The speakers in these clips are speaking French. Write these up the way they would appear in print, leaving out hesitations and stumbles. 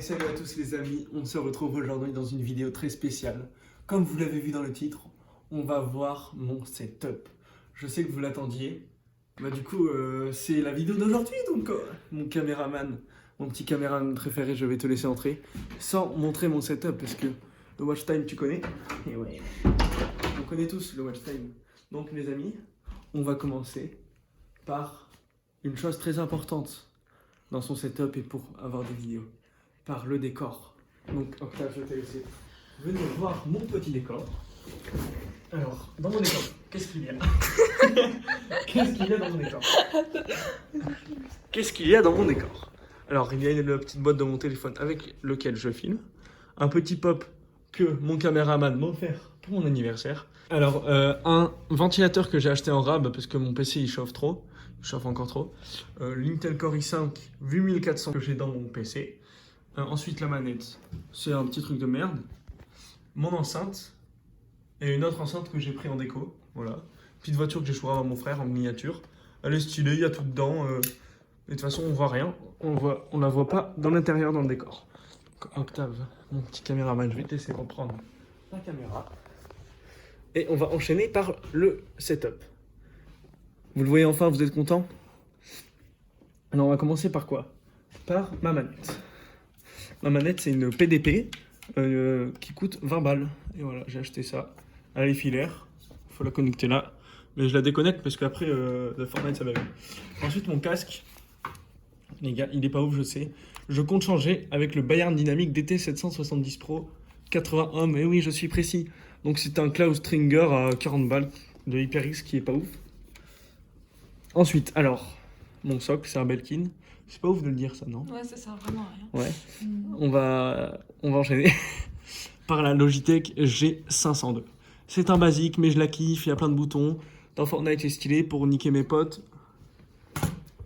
salut à tous les amis, on se retrouve aujourd'hui dans une vidéo très spéciale. Comme vous l'avez vu dans le titre, on va voir mon setup. Je sais que vous l'attendiez. Du coup, c'est la vidéo d'aujourd'hui, donc mon caméraman, mon petit caméraman préféré, je vais te laisser entrer sans montrer mon setup parce que le watch time tu connais. Et ouais, on connaît tous le watch time. Donc les amis, on va commencer par une chose très importante dans son setup et pour avoir des vidéos, par le décor. Donc Octave, je t'ai laissé venir voir mon petit décor. Alors, dans mon décor, qu'est-ce qu'il y a? Qu'est-ce qu'il y a dans mon décor? Qu'est-ce qu'il y a dans mon décor? Alors, il y a la petite boîte de mon téléphone avec lequel je filme, un petit pop que mon caméraman m'a offert pour mon anniversaire. Alors, un ventilateur que j'ai acheté en rab parce que mon PC il chauffe trop. Il chauffe encore trop. L'Intel Core i5 8400 que j'ai dans mon PC. Ensuite, la manette, c'est un petit truc de merde. Mon enceinte et une autre enceinte que j'ai pris en déco. Voilà. Petite voiture que j'ai choisi à mon frère en miniature. Elle est stylée, il y a tout dedans. Et de toute façon, on voit rien. On la voit pas dans l'intérieur, dans le décor. Donc, Octave, mon petit caméraman, je vais te laisser reprendre la caméra. Et on va enchaîner par le setup. Vous le voyez enfin, vous êtes content? Alors on va commencer par quoi? Par ma manette. Ma manette c'est une PDP qui coûte 20 balles. Et voilà, j'ai acheté ça. Elle est filaire, il faut la connecter là. Mais je la déconnecte parce qu'après le Fortnite ça va bien. Ensuite mon casque, les gars, il est pas ouf je sais. Je compte changer avec le Bayern Dynamic DT770 Pro 81, mais oui je suis précis. Donc c'est un Cloud Stringer à 40 balles de HyperX qui est pas ouf. Ensuite, alors, mon socle, c'est un Belkin. C'est pas ouf de le dire, ça, non? Ouais, ça sert vraiment à rien. Ouais. On va enchaîner par la Logitech G502. C'est un basique, mais je la kiffe, il y a plein de boutons. Dans Fortnite, c'est stylé pour niquer mes potes.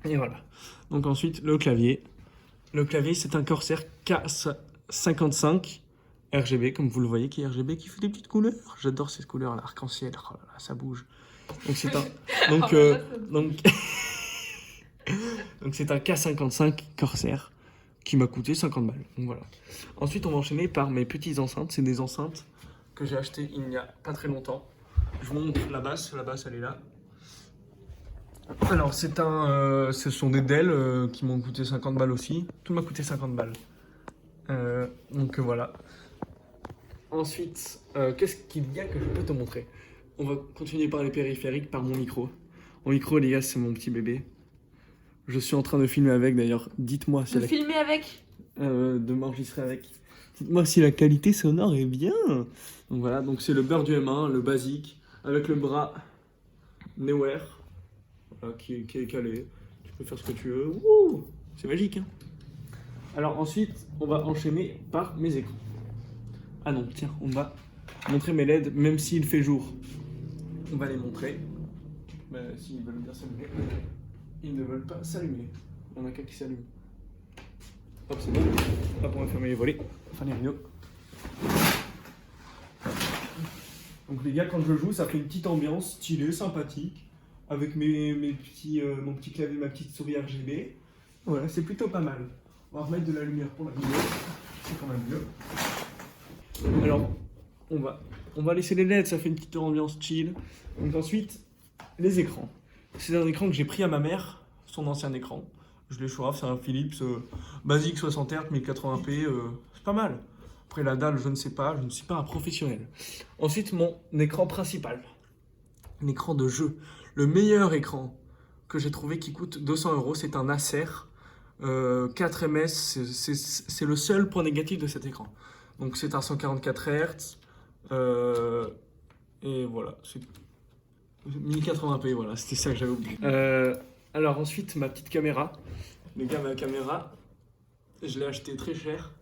Et voilà. Donc ensuite, le clavier. Le clavier, c'est un Corsair K55 RGB, comme vous le voyez, qui est RGB, qui fait des petites couleurs. J'adore ces couleurs, l'arc-en-ciel, oh là là, ça bouge. Donc c'est un... Donc c'est un K55 Corsair qui m'a coûté 50 balles. Donc voilà. Ensuite on va enchaîner par mes petites enceintes. C'est des enceintes que j'ai achetées il n'y a pas très longtemps. Je vous montre la basse elle est là. Alors ce sont des Dell qui m'ont coûté 50 balles aussi. Tout m'a coûté 50 balles. Donc voilà. Ensuite, qu'est-ce qu'il y a que je peux te montrer? On va continuer par les périphériques, par mon micro. Mon micro, les gars, c'est mon petit bébé. Je suis en train de filmer avec, d'ailleurs. Dites-moi si filmer avec de m'enregistrer avec. Dites-moi si la qualité sonore est bien. Donc voilà, donc c'est le beurre du M1, le basique, avec le bras Neewer, voilà, qui est calé. Tu peux faire ce que tu veux. Wouh, c'est magique, hein. Alors ensuite, on va enchaîner par mes écrans. Ah non, tiens, on va montrer mes LED, même s'il fait jour. On va les montrer. Mais s'ils veulent bien s'allumer, ils ne veulent pas s'allumer. Il y en a qu'un qui s'allume. Hop, c'est bon. Hop, on va fermer les volets. Enfin, les rideaux. Donc, les gars, quand je joue, ça fait une petite ambiance stylée, sympathique. Avec mon petit clavier, ma petite souris RGB. Voilà, c'est plutôt pas mal. On va remettre de la lumière pour la vidéo. C'est quand même mieux. Alors, on va laisser les LED, ça fait une petite ambiance chill. Donc ensuite, les écrans. C'est un écran que j'ai pris à ma mère, son ancien écran. Je l'ai choisi, c'est un Philips basique 60 Hz, 1080p, c'est pas mal. Après la dalle, je ne sais pas, je ne suis pas un professionnel. Ensuite, mon écran principal. L'écran de jeu. Le meilleur écran que j'ai trouvé qui coûte 200 €, c'est un Acer 4ms. C'est le seul point négatif de cet écran. Donc c'est un 144 Hz. Et voilà, c'est 1080p, voilà, c'était ça que j'avais oublié. Alors ensuite, ma petite caméra. Les gars, ma caméra, je l'ai achetée très cher.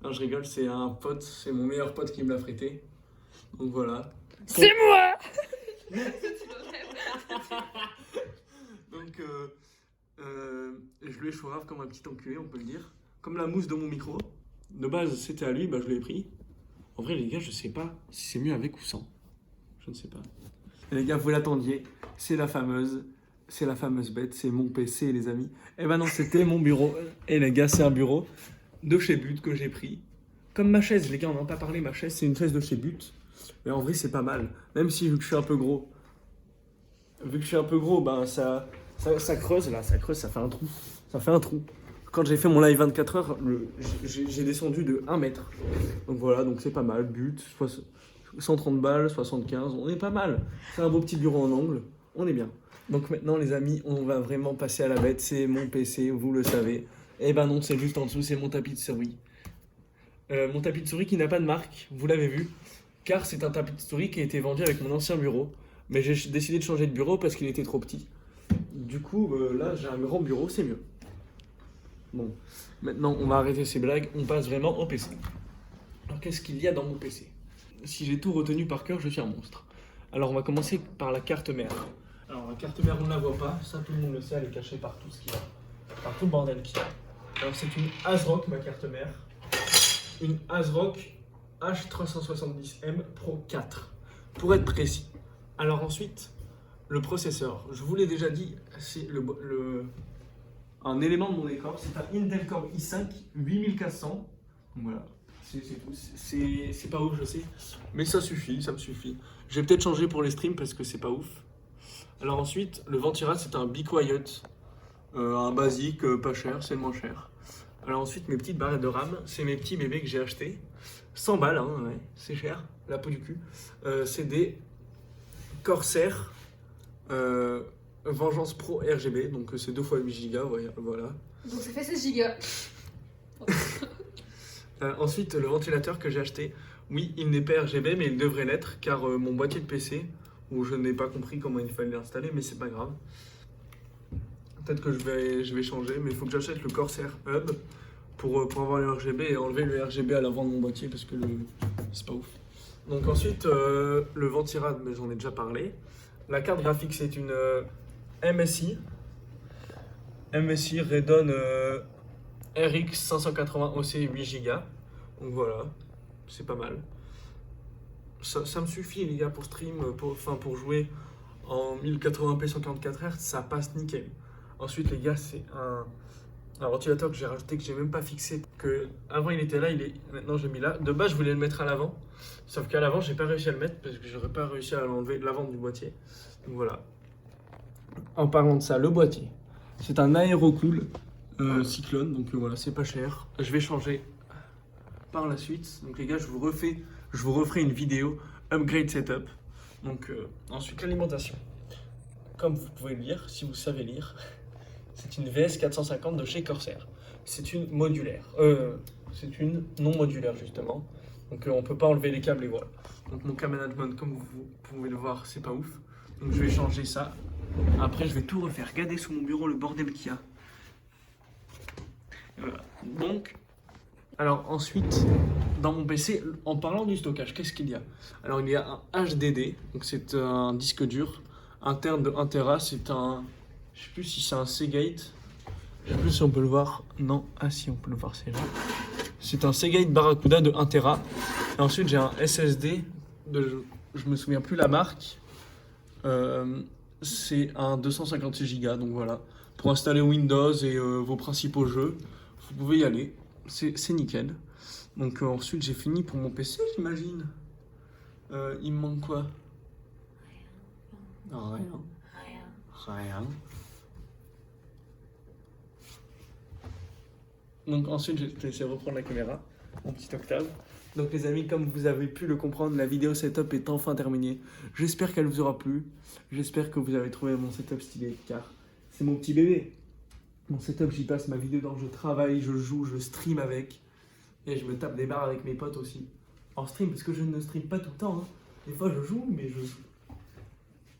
Non, je rigole, c'est un pote, c'est mon meilleur pote qui me l'a prêté. Donc voilà. C'est moi. Donc, je lui ai choisi comme un petit enculé, on peut le dire. Comme la mousse de mon micro. De base, c'était à lui, bah, je l'ai pris. En vrai, les gars, je sais pas si c'est mieux avec ou sans. Je ne sais pas. Et les gars, vous l'attendiez. C'est la fameuse bête. C'est mon PC, les amis. Eh ben non, c'était mon bureau. Et les gars, c'est un bureau. de chez But que j'ai pris. Comme ma chaise, les gars, on n'en a pas parlé, ma chaise, c'est une chaise de chez But. Mais en vrai, c'est pas mal. Même si, vu que je suis un peu gros, ben ça creuse, là, ça creuse, ça fait un trou. Ça fait un trou. Quand j'ai fait mon live 24 heures, j'ai descendu de 1 mètre. Donc voilà, donc c'est pas mal. But, 130 balles, 75, on est pas mal. C'est un beau petit bureau en angle, on est bien. Donc maintenant, les amis, on va vraiment passer à la bête. C'est mon PC, vous le savez. Eh ben non, c'est juste en dessous, c'est mon tapis de souris. Mon tapis de souris qui n'a pas de marque, vous l'avez vu, car c'est un tapis de souris qui a été vendu avec mon ancien bureau. Mais j'ai décidé de changer de bureau parce qu'il était trop petit. Du coup, là, j'ai un grand bureau, c'est mieux. Bon, maintenant, on va arrêter ces blagues, on passe vraiment au PC. Alors, qu'est-ce qu'il y a dans mon PC? Si j'ai tout retenu par cœur, je suis un monstre. Alors, on va commencer par la carte mère. Alors, la carte mère, on ne la voit pas, ça tout le monde le sait, elle est cachée par tout ce qu'il y a. Par tout le bordel qu'il y a. Alors, c'est une ASRock, ma carte mère. Une ASRock H370M Pro 4, pour être précis. Alors ensuite, le processeur. Je vous l'ai déjà dit, c'est un élément de mon décor. C'est un Intel Core i5 8400. Donc voilà, c'est tout. C'est pas ouf, je sais. Mais ça suffit, ça me suffit. Je vais peut-être changer pour les streams parce que c'est pas ouf. Alors ensuite, le Ventura, c'est un Be Quiet. Un basique, pas cher, c'est le moins cher. Alors ensuite, mes petites barrettes de RAM, c'est mes petits bébés que j'ai achetés. 100 balles, hein, ouais, c'est cher, la peau du cul. C'est des Corsair Vengeance Pro RGB, donc c'est 2 x 8 Go, voilà. Donc ça fait 16 Go. Ensuite, le ventilateur que j'ai acheté, oui, il n'est pas RGB, mais il devrait l'être, car mon boîtier de PC, où je n'ai pas compris comment il fallait l'installer, mais c'est pas grave. Peut-être que je vais changer, mais il faut que j'achète le Corsair Hub pour avoir le RGB et enlever le RGB à l'avant de mon boîtier parce que c'est pas ouf. Donc ensuite, le Ventirad, mais j'en ai déjà parlé. La carte graphique, c'est une MSI Radeon RX 580 OC 8 Go. Donc voilà, c'est pas mal. Ça me suffit les gars pour stream, pour jouer en 1080p 144 Hz, ça passe nickel. Ensuite les gars, c'est un ventilateur que j'ai rajouté, que j'ai même pas fixé, que avant il était là, maintenant j'ai mis là. De base je voulais le mettre à l'avant, sauf qu'à l'avant j'ai pas réussi à le mettre parce que j'aurais pas réussi à l'enlever de l'avant du boîtier. Donc voilà. En parlant de ça, le boîtier, c'est un Aerocool Cyclone, donc voilà, c'est pas cher. Je vais changer par la suite. Donc les gars, je vous referai une vidéo upgrade setup. Donc ensuite l'alimentation. Comme vous pouvez le lire, si vous savez lire. C'est une VS 450 de chez Corsair. C'est une modulaire. C'est une non modulaire justement. Donc on peut pas enlever les câbles et voilà. Donc mon cas management, comme vous pouvez le voir, c'est pas ouf. Donc je vais changer ça. Après je vais tout refaire. Regardez sous mon bureau le bordel qu'il y a. Voilà. Donc, alors ensuite, dans mon PC, en parlant du stockage, qu'est-ce qu'il y a? Alors il y a un HDD, donc c'est un disque dur interne de 1 Tera. C'est un... Je sais plus si c'est un Seagate. Je sais plus si on peut le voir. Non. Ah si, on peut le voir, c'est là. C'est un Seagate Barracuda de 1 Tera. Et ensuite, j'ai un SSD je me souviens plus la marque. C'est un 256 Go. Donc voilà. Pour installer Windows et vos principaux jeux, vous pouvez y aller. C'est nickel. Donc ensuite, j'ai fini pour mon PC, j'imagine. Il me manque quoi? Rien. Donc ensuite, je vais essayer de reprendre la caméra, mon petit Octave. Donc les amis, comme vous avez pu le comprendre, la vidéo setup est enfin terminée. J'espère qu'elle vous aura plu. J'espère que vous avez trouvé mon setup stylé, car c'est mon petit bébé. Mon setup, j'y passe ma vidéo dans, je travaille, je joue, je stream avec. Et je me tape des barres avec mes potes aussi. En stream, parce que je ne stream pas tout le temps. Hein. Des fois, je joue, mais je joue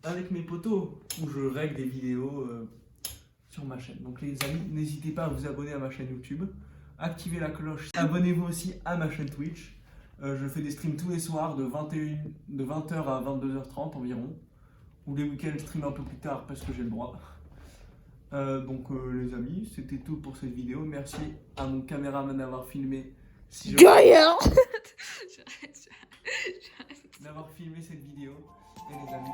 avec mes potos, où je règle des vidéos sur ma chaîne. Donc les amis, n'hésitez pas à vous abonner à ma chaîne YouTube, activez la cloche, abonnez-vous aussi à ma chaîne Twitch. Je fais des streams tous les soirs de 20h à 22h30 environ, ou les week-ends je stream un peu plus tard parce que j'ai le droit. Donc les amis, c'était tout pour cette vidéo. Merci à mon caméraman d'avoir filmé. D'avoir filmé cette vidéo. Et les amis,